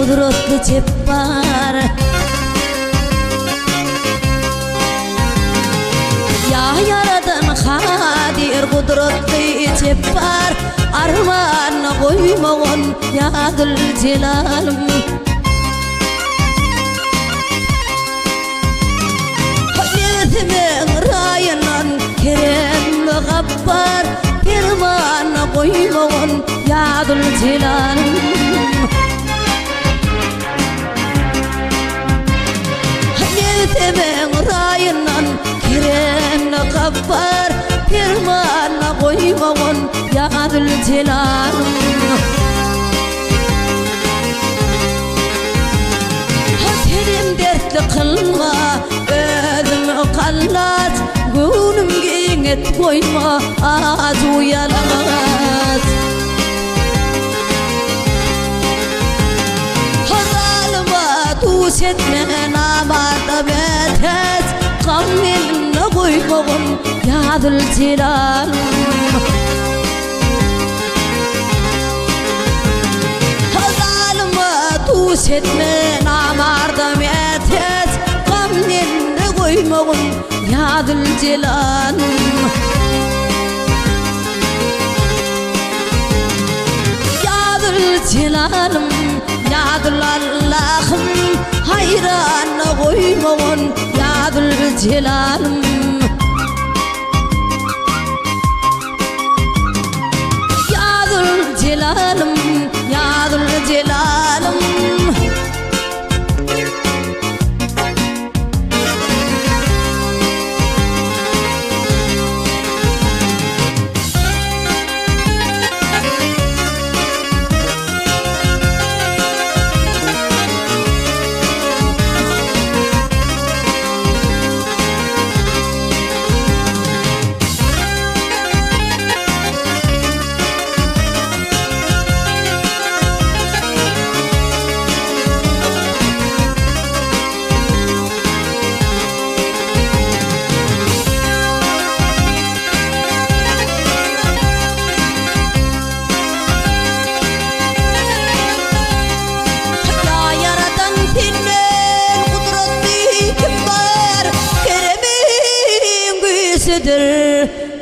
kudretli cebbar. Ya yaradan kadir kudretli cebbar, armağanına koymağın ya Zülcelal'ım. Hayatimin rayından keremli gappar, armağanına koymağın ya Zülcelal'ım. Hayatimin rayından keremli gappar, armağanına koymağın ya Zülcelal'ım. Haterim dertli kılma, özüm kallat, gönlümge et koyma, az uyalamaz. Hazalıma dus etme, namada betet, kammeline koymağın ya Zülcelal'ım. Hazalıma dus etme, namada betet, kammeline koymağın ya Zülcelal'ım. Ya Zülcelal'ım, ya Zülallah'ım, hayranına koymağın ya Zülcelal'ım. Ya Zülcelal'ım, ya Zülcelal'ım.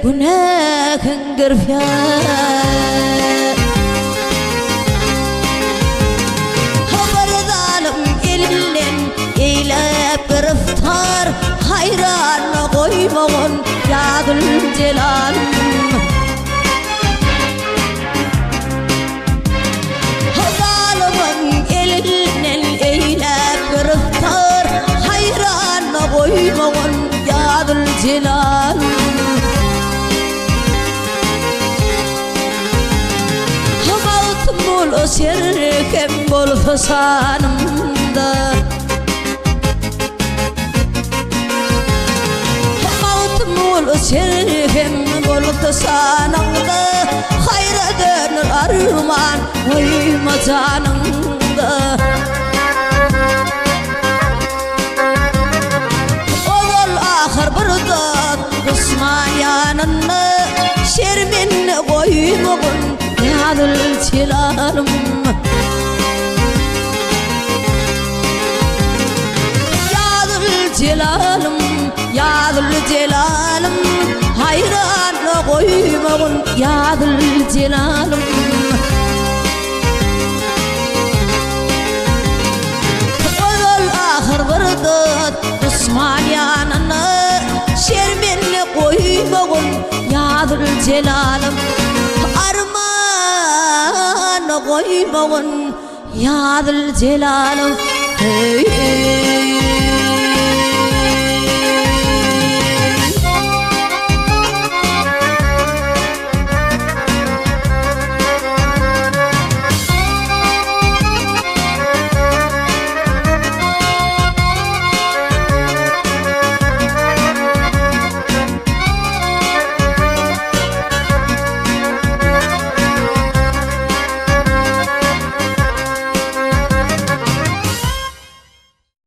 Günahın gırfiyat haber zalim elinden eylep giriftar, hayranına koymağın ya Zülcelal'ım. Zalimin elinden eylep giriftar, hayranına koymağın ya Zülcelal'ım. O serkem bol fesanımda, mavtum ol serkem bol fesanımda, hayra dönür arman uyma canımda. Oğul ahır bir zat Osman yanında, şerminle koymağın ya Zülcelal'ım. Ya Zülcelal'ım, ya Zülcelal'ım, hayranına koymağın ya Zülcelal'ım. Oğul ahır bir zat Osman yanına, şerminle koymağın ya Zülcelal'ım. Armağanına koymağın ya Zülcelal'ım. Hey, hey.